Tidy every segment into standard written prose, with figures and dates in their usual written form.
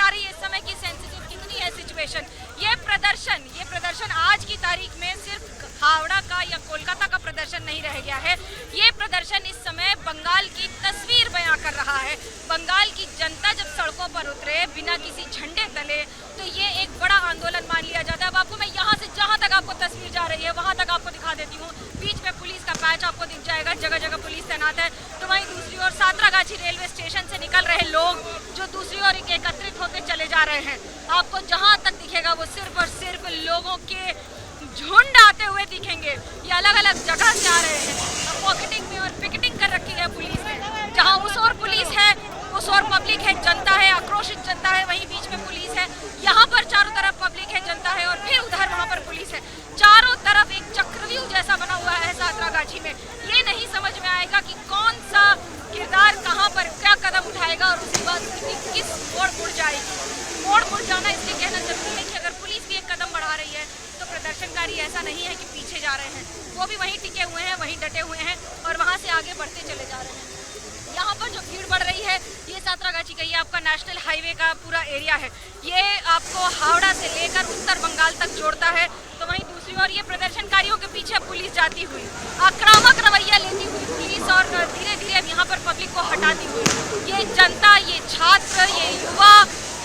बता रही है इस समय की सेंसिटिव कितनी है सिचुएशन। ये प्रदर्शन आज की तारीख में सिर्फ हावड़ा का या कोलकाता का प्रदर्शन नहीं रह गया है। ये प्रदर्शन इस समय बंगाल की तस्वीर बयां कर रहा है। बंगाल की जनता जब सड़कों पर उतरे बिना किसी झंडे तले तो ये एक बड़ा आंदोलन मान लिया जाता है। अब आपको मैं यहाँ से जहाँ तक आपको तस्वीर जा रही है वहाँ तक आपको दिखा देती हूँ। बीच में पुलिस का पैच आपको दिख जाएगा, जगह जगह पुलिस तैनात है। तो वहीं दूसरी ओर सातरागाछी रेलवे स्टेशन से निकल रहे लोग जो दूसरी ओर एकत्रित होते चले जा रहे हैं। आपको जहाँ तक दिखेगा वो सिर्फ और सिर्फ लोगों के झुंड आते हुए दिखेंगे। ये अलग अलग जगह से आ रहे हैं। पॉकेटिंग में और पिकेटिंग कर रखी है पुलिस ने। जहाँ उस ओर पुलिस है उस ओर पब्लिक है, जनता है, आक्रोशित जनता है, वहीं बीच में पुलिस है। यहाँ पर चारों तरफ पब्लिक है, जनता है और फिर उधर वहाँ पर पुलिस है। चारों तरफ एक चक्रव्यूह जैसा बना हुआ है सातरागाछी में। ये नहीं समझ में आएगा कि कौन सा किरदार कहाँ पर क्या कदम उठाएगा और उसके बाद किस मोड़ मुड़ जाएगी। मोड़ मुड़ जाना इसलिए कहना जरूरी है कि अगर पुलिस भी एक कदम बढ़ा रही है तो प्रदर्शनकारी ऐसा नहीं है कि पीछे जा रहे हैं, वो भी वहीं टिके हुए हैं, वहीं डटे हुए हैं और वहाँ से आगे बढ़ते चले जा रहे हैं। यहाँ पर जो भीड़ बढ़ रही है ये सातरागाछी का ये आपका नेशनल हाईवे का पूरा एरिया है। ये आपको हावड़ा से लेकर उत्तर बंगाल तक जोड़ता है। तो वहीं दूसरी ओर ये प्रदर्शनकारियों के पीछे पुलिस जाती हुई, आक्रामक रवैया लेती हुई पुलिस और धीरे धीरे यहाँ पर पब्लिक को हटाती हुई ये जनता, ये छात्र, ये युवा,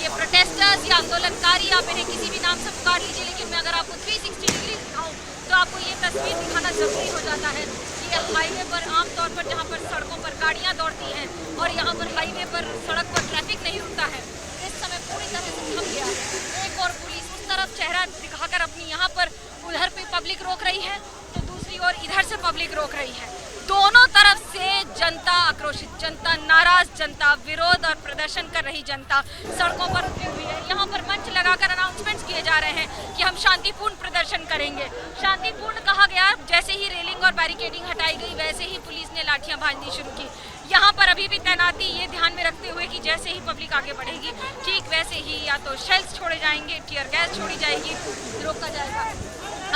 ये प्रोटेस्टर्स, ये आंदोलनकारी, आप इन्हें किसी भी नाम से पुकार लीजिए, लेकिन मैं अगर आपको 360 डिग्री दिखाऊं तो आपको ये तस्वीर दिखाना जरूरी हो जाता है। ये हाईवे पर आमतौर पर जहाँ पर सड़कों पर गाड़ियाँ दौड़ती हैं और यहाँ पर हाईवे पर सड़क पर ट्रैफिक नहीं रुकता है, इस समय पूरी तरह से थम गया है। एक और पुलिस उस तरफ चेहरा दिखाकर अपनी यहाँ पर उधर पे पब्लिक रोक रही है तो दूसरी ओर इधर से पब्लिक रोक रही है। दोनों तरफ से जनता, आक्रोशित जनता, नाराज जनता, विरोध और प्रदर्शन कर रही जनता सड़कों पर उतरी हुई है। यहाँ पर मंच लगाकर अनाउंसमेंट्स किए जा रहे हैं कि हम शांतिपूर्ण प्रदर्शन करेंगे। शांतिपूर्ण कहा गया, जैसे ही रेलिंग और बैरिकेडिंग हटाई गई वैसे ही पुलिस ने लाठियां भाजनी शुरू की। यहाँ पर अभी भी तैनाती ये ध्यान में रखते हुए कि जैसे ही पब्लिक आगे बढ़ेगी ठीक वैसे ही या तो शेल्स छोड़े जाएंगे, टियर गैस छोड़ी जाएगी, रोका जाएगा।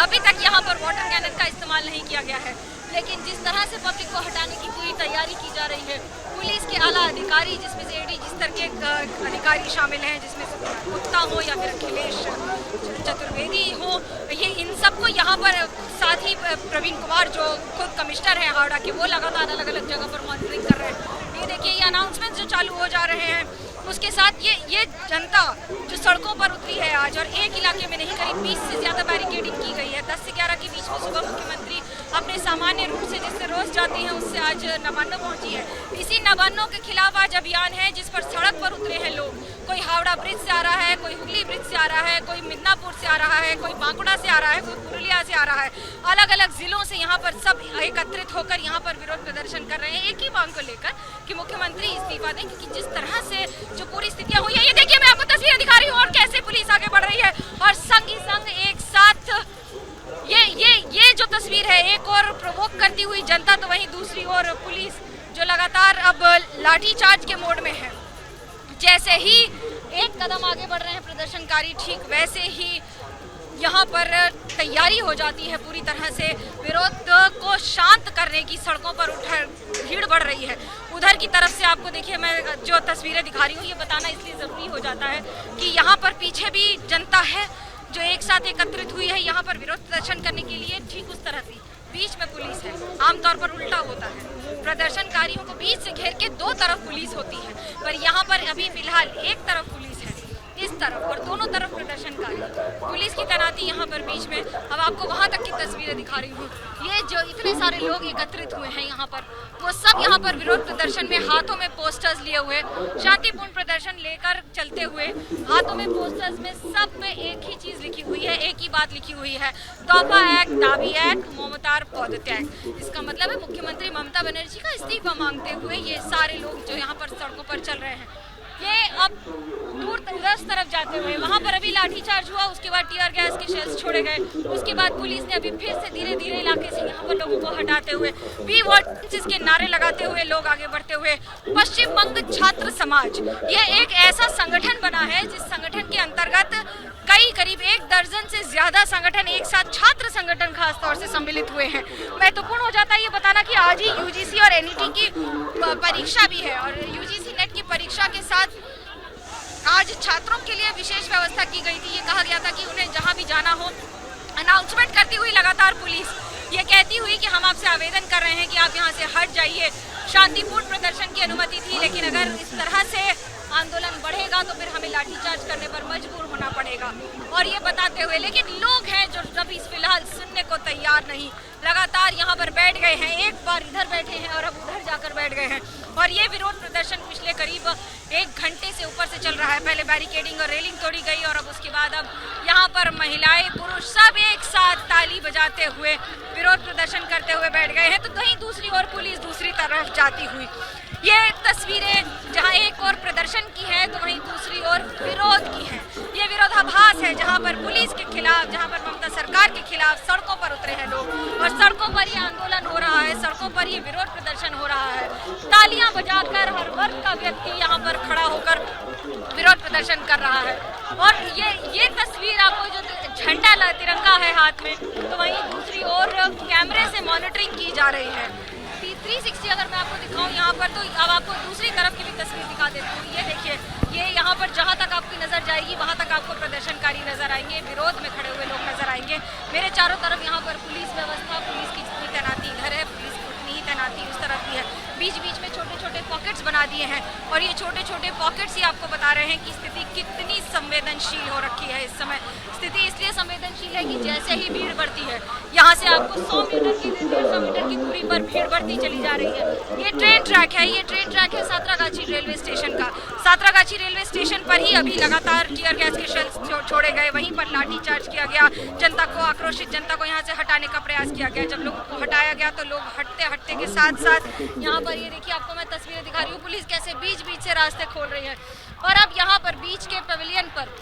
अभी तक यहाँ पर वाटर कैनन का इस्तेमाल नहीं किया गया है, लेकिन जिस तरह से पब्लिक को हटाने की पूरी तैयारी की जा रही है, पुलिस के आला अधिकारी जिसमें से एडी जिस तरह के अधिकारी शामिल हैं, जिसमें से गुप्ता हो या फिर अखिलेश चतुर्वेदी हो, ये इन सबको यहाँ पर साथ ही प्रवीण कुमार जो खुद कमिश्नर हैं हावड़ा के, वो लगातार अलग अलग जगह पर मॉनिटरिंग कर रहे हैं। ये देखिए ये अनाउंसमेंट जो चालू हो जा रहे हैं, उसके साथ ये जनता जो सड़कों पर उतरी है आज, और एक इलाके में नहीं करीब 20 से ज़्यादा बैरिकेडिंग की गई है। 10 से 11 के बीच में सुबह मुख्यमंत्री अपने सामान्य रूट से जिससे रोज जाती हैं उससे आज नवान्नो पहुंची है। इसी नवान्नो के खिलाफ आज अभियान है जिस पर सड़क पर उतरे हैं लोग। कोई हावड़ा ब्रिज से आ रहा है, कोई हुगली ब्रिज से आ रहा है, कोई मिदनापुर से आ रहा है, कोई बांकुड़ा से आ रहा है, कोई पुरुलिया से आ रहा है। अलग अलग जिलों से यहाँ पर सब एकत्रित होकर यहाँ पर विरोध प्रदर्शन कर रहे हैं एक ही मांग को लेकर कि मुख्यमंत्री इस्तीफा दें, क्योंकि जिस तरह से जो पूरी स्थितियाँ हुई है, ये देखिए मैं आपको तस्वीरें दिखा रही हूँ और कैसे पुलिस आगे बढ़ रही है और संग ही संग एक साथ ये जो तस्वीर है, एक और प्रोवोक करती हुई जनता तो वहीं दूसरी ओर पुलिस जो लगातार अब लाठीचार्ज के मोड में है। जैसे ही एक कदम आगे बढ़ रहे हैं प्रदर्शनकारी, ठीक वैसे ही यहाँ पर तैयारी हो जाती है पूरी तरह से विरोध को शांत करने की। सड़कों पर भीड़ बढ़ रही है। उधर की तरफ से आपको देखिए मैं जो तस्वीरें दिखा रही हूँ, ये बताना इसलिए ज़रूरी हो जाता है कि यहाँ पर पीछे भी जनता है जो एक साथ एकत्रित हुई है यहाँ पर विरोध प्रदर्शन करने के लिए। ठीक उस तरह से बीच में पुलिस है। आमतौर पर उल्टा होता है, प्रदर्शनकारियों को बीच से घेर के दो तरफ पुलिस होती है, पर यहाँ पर अभी फिलहाल एक तरफ पुलिस है, इस तरफ, और दोनों तरफ प्रदर्शनकारी। पुलिस की तैनाती यहाँ पर बीच में। अब आपको वहाँ तक की तस्वीरें दिखा रही हूँ। ये जो इतने सारे लोग एकत्रित हुए हैं यहाँ पर, वो सब यहाँ पर विरोध प्रदर्शन में हाथों में पोस्टर्स लिए हुए, शांतिपूर्ण प्रदर्शन लेकर चलते हुए, हाथों में पोस्टर्स में सब में एक ही चीज़ लिखी हुई है, एक ही बात लिखी हुई है, तोहफा एक, दाबी एक, ममतार पदत्याग। इसका मतलब है मुख्यमंत्री ममता बनर्जी का इस्तीफा मांगते हुए ये सारे लोग जो यहाँ पर सड़कों पर चल रहे हैं। ये अब दूर उस तरफ जाते हुए, वहाँ पर अभी लाठीचार्ज हुआ, उसके बाद टीयर गैस के शेल्स छोड़े गए, उसके बाद पुलिस ने अभी फिर से धीरे धीरे इलाके से यहाँ पर लोगों को हटाते हुए, वी वॉन्ट के नारे लगाते हुए लोग आगे बढ़ते हुए। पश्चिम बंग छात्र समाज यह एक ऐसा संगठन बना है जिस संगठन के अंतर्गत करीब 1 दर्जन से ज्यादा संगठन एक साथ, छात्र संगठन खास तौर से सम्मिलित हुए हैं। महत्वपूर्ण हो जाता है ये बताना कि आज ही यूजीसी और एनईटी की परीक्षा भी है, और यूजीसी नेट की परीक्षा के साथ आज छात्रों के लिए विशेष व्यवस्था की गई थी। ये कहा गया था कि उन्हें जहाँ भी जाना हो, अनाउंसमेंट करती हुई लगातार पुलिस ये कहती हुई कि हम आपसे आवेदन कर रहे हैं कि आप यहाँ से हट जाइए। शांतिपूर्ण प्रदर्शन की अनुमति थी, लेकिन अगर इस तरह से आंदोलन बढ़ेगा तो फिर हमें लाठीचार्ज करने पर मजबूर होना पड़ेगा। और ये बताते हुए, लेकिन लोग हैं जो अभी फिलहाल सुनने को तैयार नहीं, लगातार यहाँ पर बैठ गए हैं, एक बार इधर बैठे हैं और अब उधर जाकर बैठ गए हैं। और ये विरोध प्रदर्शन पिछले करीब 1 घंटे से ऊपर से चल रहा है। पहले बैरिकेडिंग और रेलिंग तोड़ी गई और अब उसके बाद अब यहाँ पर महिलाएं पुरुष सब एक साथ ताली बजाते हुए विरोध प्रदर्शन करते हुए बैठ गए हैं। तो कहीं दूसरी ओर पुलिस दूसरी तरफ जाती हुई, ये तस्वीरें जहां एक और प्रदर्शन की है तो वहीं दूसरी ओर विरोध की है। ये विरोधाभास है जहां पर पुलिस के खिलाफ, जहां पर ममता सरकार के खिलाफ सड़कों पर उतरे हैं लोग और सड़कों पर ये आंदोलन हो रहा है, सड़कों पर ये विरोध प्रदर्शन हो रहा है। तालियां बजाकर हर वर्ग का व्यक्ति यहाँ पर खड़ा होकर विरोध प्रदर्शन कर रहा है। और ये तस्वीर आपको जो झंडा तिरंगा है हाथ में, तो वहीं दूसरी ओर कैमरे से मॉनिटरिंग की जा रही है। 360 अगर मैं आपको दिखाऊं यहाँ पर, तो अब आपको दूसरी तरफ की भी तस्वीर दिखा देती हूँ। ये देखिए, ये यहाँ पर जहाँ तक आपकी नज़र जाएगी वहाँ तक आपको प्रदर्शनकारी नजर आएंगे, विरोध में खड़े हुए लोग नजर आएंगे। मेरे चारों तरफ यहाँ पर पुलिस व्यवस्था, पुलिस की जितनी तैनाती इधर है, पुलिस की उतनी ही तैनाती उस तरफ भी है। बीच बीच में छोटे छोटे पॉकेट्स बना दिए हैं और ये छोटे छोटे पॉकेट्स ही आपको बता रहे हैं कि स्थिति कितनी संवेदनशील हो रखी है। इस समय स्थिति इसलिए संवेदनशील है कि जैसे ही भीड़ बढ़ती है, यहाँ से आपको 100 मीटर की 150 मीटर की दूरी पर भीड़ बढ़ती चली जा रही है। ये ट्रेन ट्रैक है, ये ट्रेन ट्रैक है सातरागाछी रेलवे स्टेशन का। सातरागाछी रेलवे स्टेशन पर ही अभी लगातार टीयर गैस के शेल्स छोड़े गए, वहीं पर लाठीचार्ज किया गया, जनता को, आक्रोशित जनता को यहाँ से हटाने का प्रयास किया गया। जब लोगों को हटाया गया तो लोग हटते हटते के साथ साथ यहाँ पर ये देखिए, आपको मैं तस्वीरें दिखा रही हूँ, पुलिस कैसे बीच बीच से रास्ते खोल रही है। और अब यहाँ पर बीच के पवेलियन पर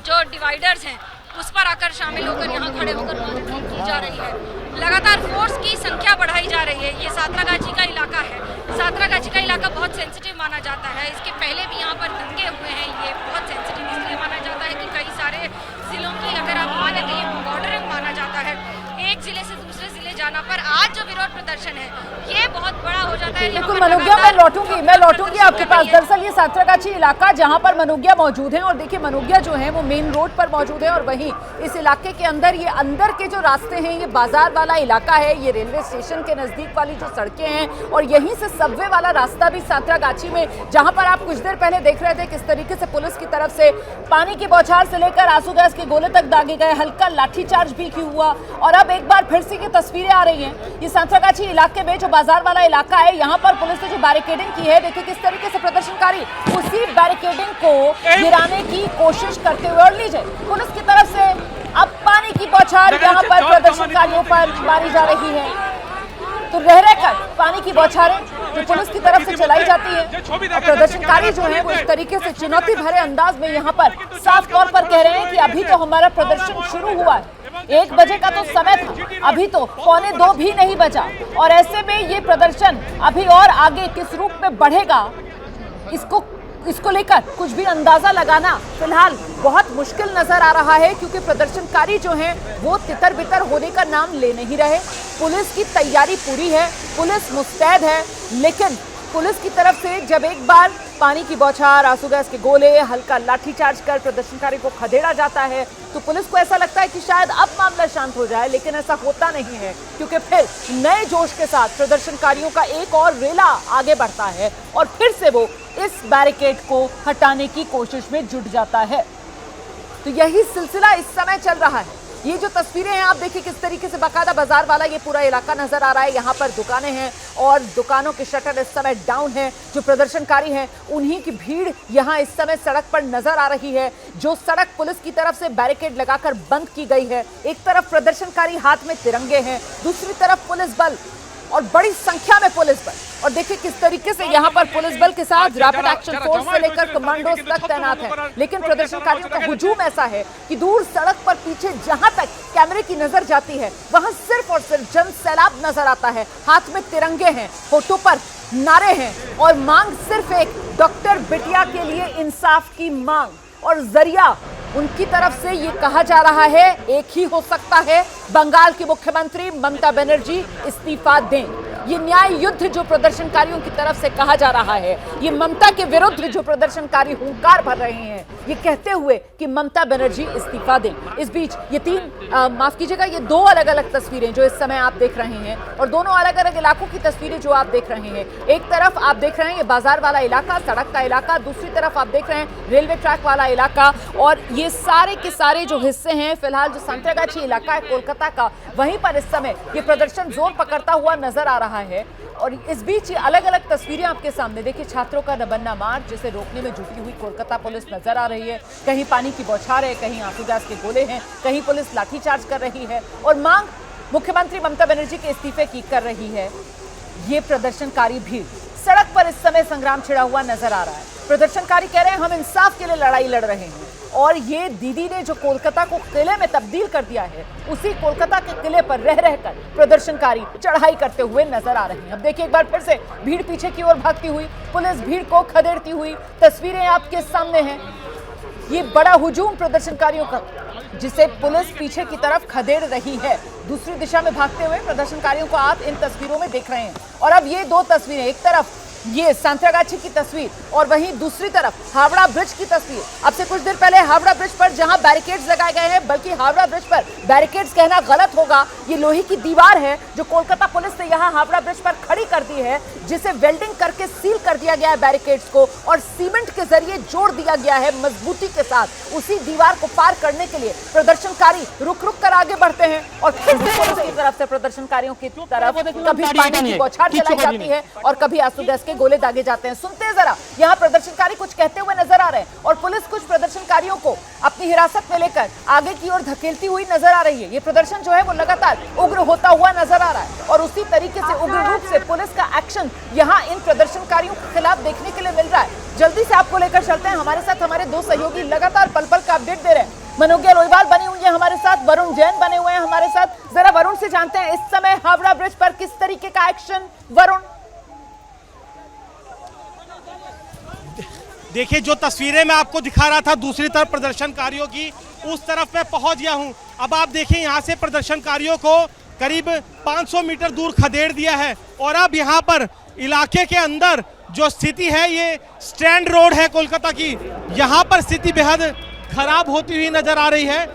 जो डिवाइडर्स हैं उस पर आकर शामिल होकर यहाँ खड़े होकर मॉनिटरिंग की जा रही है। लगातार फोर्स की संख्या बढ़ाई जा रही है। ये सातरागाछी का इलाका है, सातरागाछी का इलाका बहुत सेंसिटिव माना जाता है। इसके पहले भी यहाँ पर दंगे हुए हैं। ये बहुत सेंसिटिव इसलिए माना जाता है कि कई सारे जिलों की अगर आप माने तो ये बॉर्डरिंग माना जाता है। एक जिले से दूसरे जिले जाना, पर आज जो विरोध प्रदर्शन है ये बहुत बड़ा हो जाता है। बिल्कुल मनोज्ञा, मैं लौटूंगी आपके पास। दरअसल ये सातरागाछी इलाका जहां पर मनोज्ञा मौजूद है, और देखिए मनोज्ञा जो है वो मेन रोड पर मौजूद है और वहीं इस इलाके के अंदर ये अंदर के जो रास्ते हैं, ये बाजार वाला इलाका है, ये रेलवे स्टेशन के नजदीक वाली जो सड़कें हैं और यहीं से सबवे वाला रास्ता भी सातरागाछी में, जहां पर आप कुछ देर पहले देख रहे थे किस तरीके से पुलिस की तरफ से पानी की बौछार से लेकर आंसू गैस के गोले तक दागे गए, हल्का लाठीचार्ज भी हुआ। और अब एक बार फिर से की तस्वीरें आ रही हैं ये सातरागाछी इलाके में जो बाजार वाला इलाका है, यहाँ पर पुलिस ने जो बैरिकेडिंग की है, देखिए किस तरीके से प्रदर्शनकारी उसी बैरिकेडिंग को गिराने की कोशिश करते हुए, और लीजिए पुलिस की तरफ से अब पानी की बौछार यहाँ पर प्रदर्शनकारियों पर मारी जा रही है। तो रह रहकर पानी की बौछारें जो पुलिस की तरफ से चलाई जाती है और प्रदर्शनकारी जो है वो इस तरीके से चुनौती भरे अंदाज में यहाँ पर साफ तौर पर कह रहे हैं कि अभी तो हमारा प्रदर्शन शुरू हुआ है, 1 बजे का तो समय था, अभी तो 1:45 भी नहीं बजा, और ऐसे में ये प्रदर्शन अभी और आगे किस रूप में बढ़ेगा इसको लेकर कुछ भी अंदाजा लगाना फिलहाल बहुत मुश्किल नजर आ रहा है, क्योंकि प्रदर्शनकारी जो हैं वो तितर बितर होने का नाम ले नहीं रहे। पुलिस की तैयारी पूरी है, पुलिस मुस्तैद है, लेकिन पुलिस की तरफ से जब एक बार पानी की बौछार, आंसू गैस के गोले, हल्का लाठीचार्ज कर प्रदर्शनकारी को खदेड़ा जाता है तो पुलिस को ऐसा लगता है कि शायद अब मामला शांत हो जाए, लेकिन ऐसा होता नहीं है, क्योंकि फिर नए जोश के साथ प्रदर्शनकारियों का एक और रेला आगे बढ़ता है और फिर से वो इस बैरिकेड को हटाने की कोशिश में जुट जाता है। तो यही सिलसिला इस समय चल रहा है। ये जो तस्वीरें हैं आप देखिए किस तरीके से बाकायदा बाजार वाला ये पूरा इलाका नजर आ रहा है। यहाँ पर दुकानें हैं और दुकानों के शटर इस समय डाउन है। जो प्रदर्शनकारी हैं उन्हीं की भीड़ यहाँ इस समय सड़क पर नजर आ रही है। जो सड़क पुलिस की तरफ से बैरिकेड लगाकर बंद की गई है, एक तरफ प्रदर्शनकारी हाथ में तिरंगे हैं, दूसरी तरफ पुलिस बल और बड़ी संख्या में पुलिस बल, और देखिए किस तरीके से यहाँ पर पुलिस बल के साथ रैपिड एक्शन फोर्स से लेकर कमांडोज तक तैनात है। लेकिन प्रदर्शनकारियों का हुजूम ऐसा है कि दूर सड़क पर पीछे जहां तक कैमरे की नजर जाती है वहां सिर्फ और सिर्फ जन सैलाब नजर आता है। हाथ में तिरंगे हैं, होठों पर नारे हैं और मांग सिर्फ एक, डॉक्टर बिटिया के लिए इंसाफ की मांग, और जरिया उनकी तरफ से ये कहा जा रहा है एक ही हो सकता है, बंगाल की मुख्यमंत्री ममता बनर्जी इस्तीफा दें। ये न्याय युद्ध जो प्रदर्शनकारियों की तरफ से कहा जा रहा है, ये ममता के विरुद्ध जो प्रदर्शनकारी हुंकार भर रहे हैं, ये कहते हुए कि ममता बनर्जी इस्तीफा दें। इस बीच ये माफ कीजिएगा, ये दो अलग अलग तस्वीरें जो इस समय आप देख रहे हैं और दोनों अलग अलग इलाकों की तस्वीरें जो आप देख रहे हैं। एक तरफ आप देख रहे हैं ये बाजार वाला इलाका, सड़क का इलाका, दूसरी तरफ आप देख रहे हैं रेलवे ट्रैक वाला इलाका, और ये सारे के सारे जो हिस्से हैं फिलहाल जो संतरागाछी इलाका है कोलकाता का, वहीं पर इस समय ये प्रदर्शन जोर पकड़ता हुआ नजर आ रहा है। और इस बीच ये अलग अलग तस्वीरें आपके सामने देखिए, छात्रों का दबन्ना मार्च जिसे रोकने में जुटी हुई कोलकाता पुलिस नजर आ रही है। कहीं पानी की बौछार है, कहीं आंसू गैस के गोले हैं, कहीं पुलिस लाठीचार्ज कर रही है और मांग मुख्यमंत्री ममता बनर्जी के इस्तीफे की कर रही है। ये प्रदर्शनकारी भीड़ सड़क पर इस समय संग्राम छिड़ा हुआ नजर आ रहा है। प्रदर्शनकारी कह रहे हैं हम इंसाफ के लिए लड़ाई लड़ रहे हैं, और ये दीदी ने जो कोलकाता को किले में तब्दील कर दिया है, उसी कोलकाता के किले पर रह रहकर प्रदर्शनकारी चढ़ाई करते हुए नजर आ रहे हैं। अब देखिए एक बार फिर से भीड़ पीछे की ओर भागती हुई, पुलिस भीड़ को खदेड़ती हुई, तस्वीरें आपके सामने हैं। ये बड़ा हुजूम प्रदर्शनकारियों का जिसे पुलिस पीछे की तरफ खदेड़ रही है, दूसरी दिशा में भागते हुए प्रदर्शनकारियों को आप इन तस्वीरों में देख रहे हैं। और अब ये दो तस्वीरें, एक तरफ ये सांतरागाछी की तस्वीर और वहीं दूसरी तरफ हावड़ा ब्रिज की तस्वीर। अब से कुछ देर पहले हावड़ा ब्रिज पर जहां बैरिकेड्स लगाए गए हैं, बल्कि हावड़ा ब्रिज पर बैरिकेड्स कहना गलत होगा, ये लोहे की दीवार है जो कोलकाता पुलिस ने यहां हावड़ा ब्रिज पर खड़ी कर दी है, जिसे वेल्डिंग करके सील कर दिया गया है बैरिकेड्स को, और सीमेंट के जरिए जोड़ दिया गया है मजबूती के साथ। उसी दीवार को पार करने के लिए प्रदर्शनकारी रुक रुक कर आगे बढ़ते हैं और फिर से पुलिस की तरफ से प्रदर्शनकारियों की तरफ कभी पानी की बौछार चलाई जाती है और कभी आंसू गैस के गोले दागे जाते हैं। सुनते हैं जरा, यहाँ प्रदर्शनकारी कुछ कहते हुए नजर आ रहे हैं और पुलिस कुछ प्रदर्शनकारियों को अपनी हिरासत में लेकर आगे की ओर धकेलती हुई नजर आ रही है। ये प्रदर्शन जो है वो लगातार उग्र होता हुआ नजर आ रहा है और उसी तरीके से उग्र रूप से पुलिस का एक्शन यहाँ इन प्रदर्शनकारियों के खिलाफ देखने के लिए मिल रहा है। जल्दी से आपको लेकर चलते हैं, हमारे साथ हमारे दो सहयोगी लगातार पल पल का अपडेट दे रहे हैं। मनोज्ञा लोईवाल बनी हुई है हमारे साथ, वरुण जैन बने हुए हैं हमारे साथ। जरा वरुण से जानते हैं इस समय हावड़ा ब्रिज पर किस तरीके का एक्शन। वरुण, देखिए जो तस्वीरें मैं आपको दिखा रहा था दूसरी तरफ प्रदर्शनकारियों की, उस तरफ मैं पहुंच गया हूं। अब आप देखिए यहाँ से प्रदर्शनकारियों को करीब 500 मीटर दूर खदेड़ दिया है और अब यहाँ पर इलाके के अंदर जो स्थिति है, ये स्टैंड रोड है कोलकाता की, यहाँ पर स्थिति बेहद खराब होती हुई नजर आ रही है।